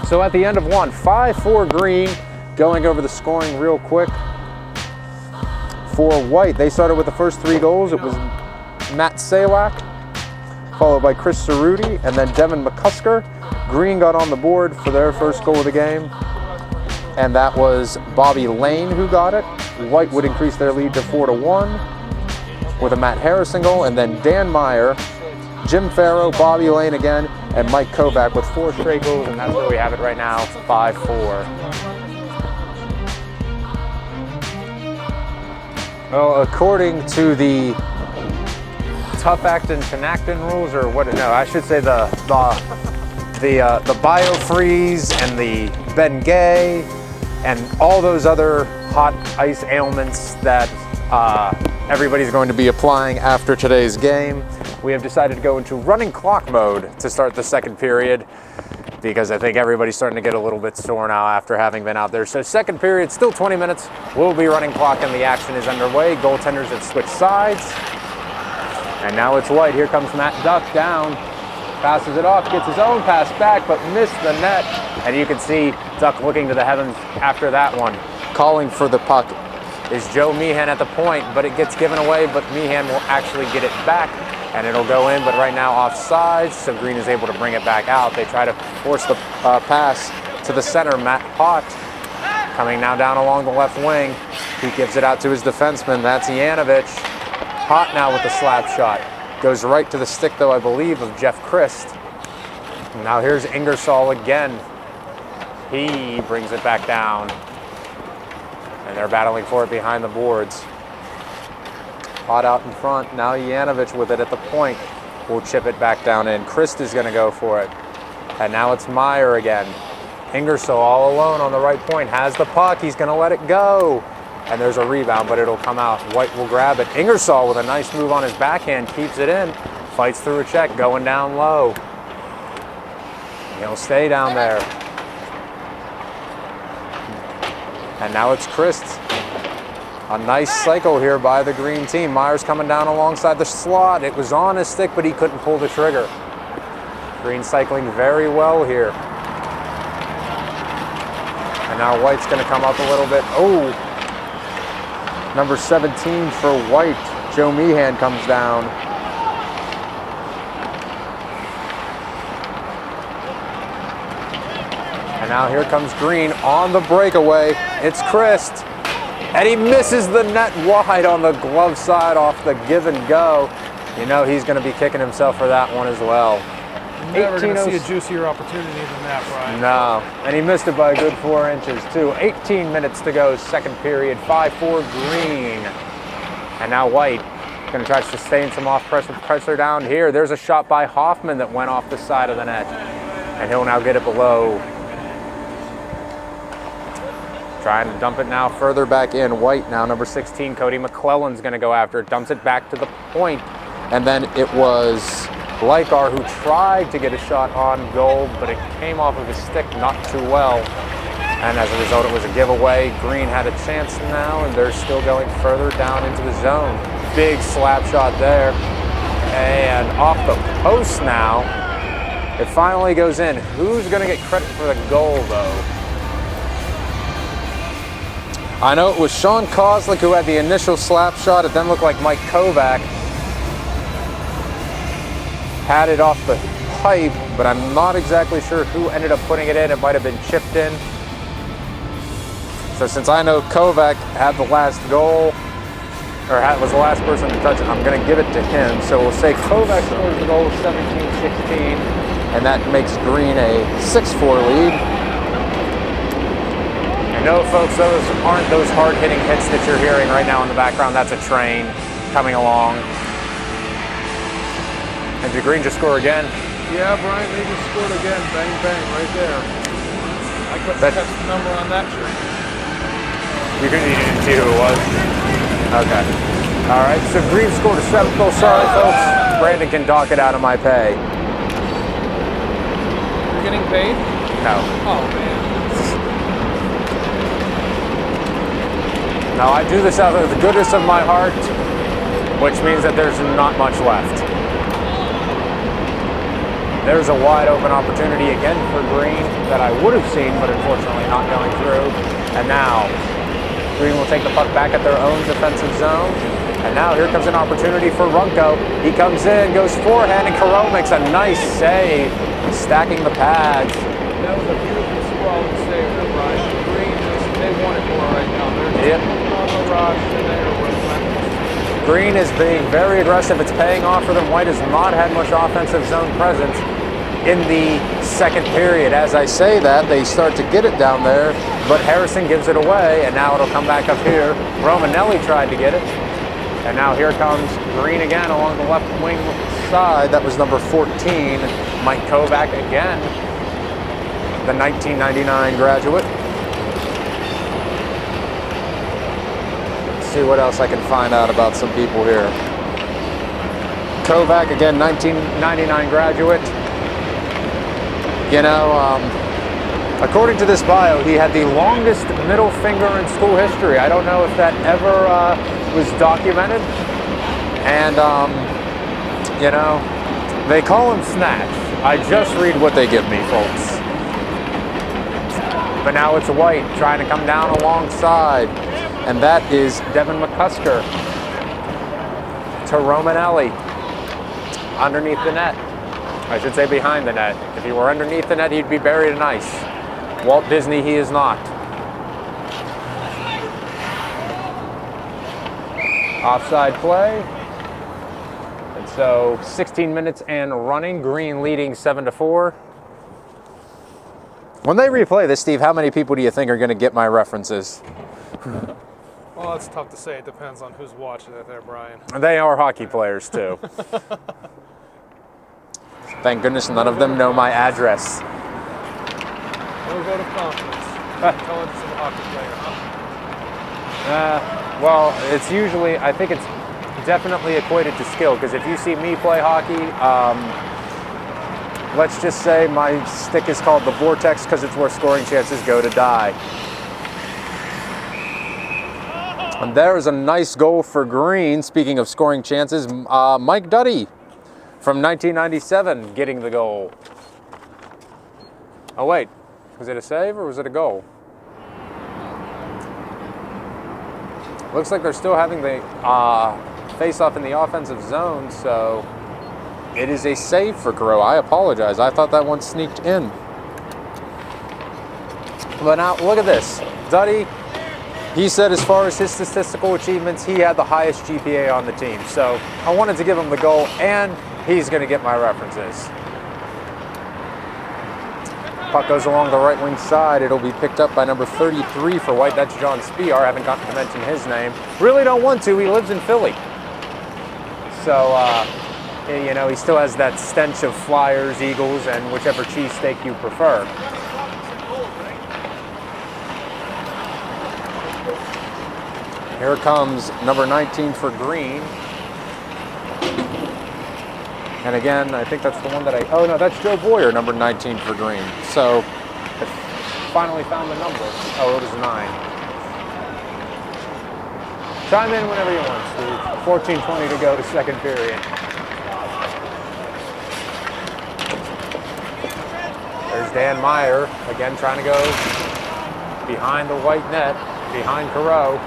So at the end of one, 5-4 Green. Going over the scoring real quick. For White, they started with the first 3 goals. It was Matt Salak, followed by Chris Cerruti, and then Devin McCusker. Green got on the board for their first goal of the game, and that was Bobby Lane who got it. White would increase their lead to 4-1 with a Matt Harrison goal, and then Dan Meyer, Jim Farrow, Bobby Lane again, and Mike Kovac with 4 straight goals, and that's where we have it right now, 5-4. Well, according to the Tough Acton Connectin rules, or what? No, I should say the Biofreeze and the Bengay and all those other hot ice ailments that everybody's going to be applying after today's game. We have decided to go into running clock mode to start the second period because I think everybody's starting to get a little bit sore now after having been out there. So second period, still 20 minutes. We'll be running clock and the action is underway. Goaltenders have switched sides. And now it's White. Here comes Matt Duck down. Passes it off, gets his own pass back, but missed the net. And you can see Duck looking to the heavens after that one. Calling for the puck is Joe Meehan at the point, but it gets given away, but Meehan will actually get it back. And it'll go in, but right now offsides, so Green is able to bring it back out. They try to force the pass to the center, Matt Hott, coming now down along the left wing. He gives it out to his defenseman, that's Yanovich. Hott now with the slap shot. Goes right to the stick, though, I believe, of Jeff Christ. And now here's Ingersoll again. He brings it back down. And they're battling for it behind the boards. Hot out in front, now Yanovich with it at the point. Will chip it back down in. Christ is gonna go for it. And now it's Meyer again. Ingersoll all alone on the right point, has the puck, he's gonna let it go. And there's a rebound, but it'll come out. White will grab it. Ingersoll with a nice move on his backhand, keeps it in. Fights through a check, going down low. He'll stay down there. And now it's Christ. A nice cycle here by the Green team. Myers coming down alongside the slot. It was on his stick, but he couldn't pull the trigger. Green cycling very well here. And now White's gonna come up a little bit. Oh, number 17 for White. Joe Meehan comes down. And now here comes Green on the breakaway. It's Christ. And he misses the net wide on the glove side off the give and go. You know he's going to be kicking himself for that one as well. Never going to see a juicier opportunity than that, Brian. No, and he missed it by a good 4 inches too. 18 minutes to go, second period, 5-4 Green. And now White going to try to sustain some off pressure down here. There's a shot by Hoffman that went off the side of the net. And he'll now get it below. Trying to dump it now further back in. White now, number 16, Cody McClellan's going to go after it. Dumps it back to the point. And then it was Lykar who tried to get a shot on goal, but it came off of his stick not too well. And as a result, it was a giveaway. Green had a chance now, and they're still going further down into the zone. Big slap shot there. And off the post now. It finally goes in. Who's going to get credit for the goal, though? I know it was Sean Kozlik who had the initial slap shot. It then looked like Mike Kovac had it off the pipe, but I'm not exactly sure who ended up putting it in. It might have been chipped in. So since I know Kovac had the last goal, or was the last person to touch it, I'm going to give it to him. So we'll say Kovac scores the goal 17-16, and that makes Green a 6-4 lead. No, folks, those aren't those hard-hitting hits that you're hearing right now in the background. That's a train coming along. And did Green just score again? Yeah, Brian, they just scored again. Bang, bang, right there. I couldn't catch the number on that train. You didn't see who it was? Okay. All right, so Green scored a 7th goal. Sorry, folks. Brandon can dock it out of my pay. You're getting paid? No. Oh, man. Now, I do this out of the goodness of my heart, which means that there's not much left. There's a wide open opportunity again for Green that I would have seen, but unfortunately not going through. And now Green will take the puck back at their own defensive zone. And now here comes an opportunity for Runco. He comes in, goes forehand, and Caro makes a nice save, stacking the pads. That was a beautiful squad save there, Brian. Green, they want it more right now. They're just on the rush and they're relentless. Green is being very aggressive. It's paying off for them. White has not had much offensive zone presence in the second period. As I say that, they start to get it down there, but Harrison gives it away, and now it'll come back up here. Romanelli tried to get it. And now here comes Green again along the left wing side. That was number 14, Mike Kovac again, the 1999 graduate. Let's see what else I can find out about some people here. Kovac, again, 1999 graduate. You know, according to this bio, he had the longest middle finger in school history. I don't know if that ever was documented. And, you know, they call him Snatch. I just read what they give me, folks. But now it's White trying to come down alongside. And that is Devin McCusker to Romanelli underneath the net. I should say behind the net. If he were underneath the net, he'd be buried in ice. Walt Disney, he is not. Offside play. And so 16 minutes and running. Green leading 7-4. When they replay this, Steve, how many people do you think are going to get my references? Well, that's tough to say. It depends on who's watching it there, Brian. They are hockey players, too. Thank goodness none of them know my address. No vote of confidence. Intelligence of a hockey player, huh? Well, it's usually, I think it's definitely equated to skill, because if you see me play hockey, let's just say my stick is called the Vortex because it's where scoring chances go to die. And there's a nice goal for Green. Speaking of scoring chances, Mike Duddy from 1997 getting the goal. Oh wait, was it a save or was it a goal? Looks like they're still having the face-off in the offensive zone, so it is a save for Caro. I apologize. I thought that one sneaked in. But now, look at this. Duddy, he said as far as his statistical achievements, he had the highest GPA on the team. So I wanted to give him the goal, and he's going to get my references. Puck goes along the right wing side. It'll be picked up by number 33 for White. That's John Spiar. I haven't gotten to mention his name. Really don't want to. He lives in Philly. So, you know, he still has that stench of Flyers, Eagles, and whichever cheesesteak you prefer. Here comes number 19 for Green. And again, I think that's the one that oh no, that's Joe Boyer, number 19 for Green. So, I finally found the number. Oh, it was 9. Chime in whenever you want, Steve. 14:20 to go to second period. There's Dan Meyer, again trying to go behind the White net, behind Caro.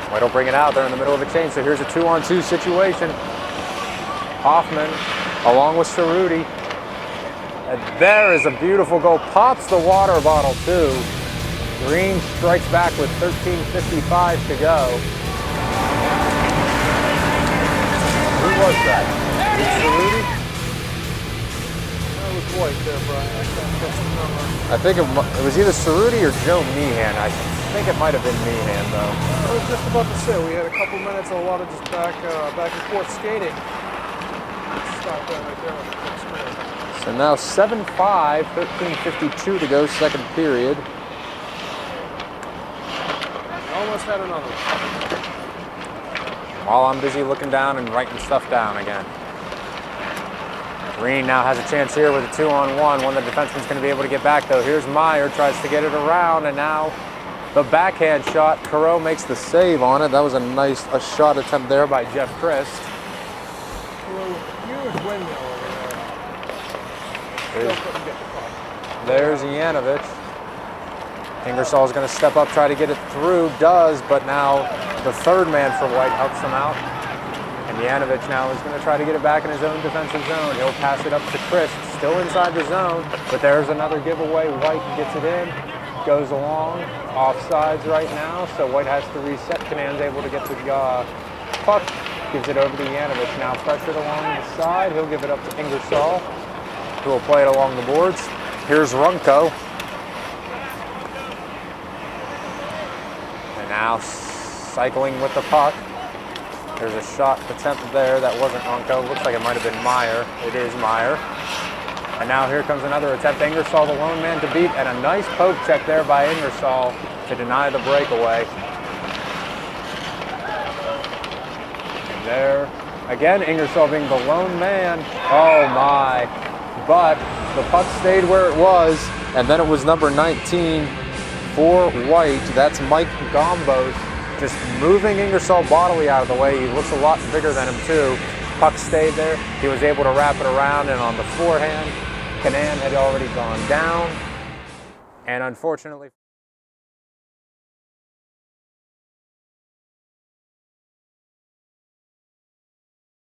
White will bring it out there in the middle of the chain, so here's a 2-on-2 situation. Hoffman, along with Cerruti. And there is a beautiful goal. Pops the water bottle, too. Green strikes back with 13:55 to go. Who was that? Was it Cerruti? That was White there, Brian. I can't catch the number. I think it was either Cerruti or Joe Meehan. I think it might have been Meehan, though. I was just about to say, we had a couple minutes of a lot of just back and forth skating. Stop that right there on the quick screen. So now 7-5, 13:52 to go, second period. Almost had another one. While I'm busy looking down and writing stuff down again. Green now has a chance here with a 2-on-1. One of the defenseman's going to be able to get back, though. Here's Meyer, tries to get it around, and now the backhand shot. Caro makes the save on it. That was a nice shot attempt there by Jeff Christ. Still couldn't get the puck. There's Yanovich. Ingersoll's going to step up, try to get it through, does, but now the third man for White helps him out. And Yanovich now is going to try to get it back in his own defensive zone. He'll pass it up to Chris, still inside the zone, but there's another giveaway. White gets it in, goes along, offsides right now, so White has to reset. Kanan's able to get the puck, gives it over to Yanovich. Now pressured along the side, he'll give it up to Ingersoll, who will play it along the boards. Here's Runko. And now cycling with the puck. There's a shot attempt there that wasn't Runko. Looks like it might have been Meyer. It is Meyer. And now here comes another attempt. Ingersoll, the lone man to beat, and a nice poke check there by Ingersoll to deny the breakaway. And there, again, Ingersoll being the lone man. Oh my. But the puck stayed where it was, and then it was number 19 for White. That's Mike Gombos, just moving Ingersoll bodily out of the way. He looks a lot bigger than him too. Puck stayed there. He was able to wrap it around, and on the forehand, Kanan had already gone down. And unfortunately,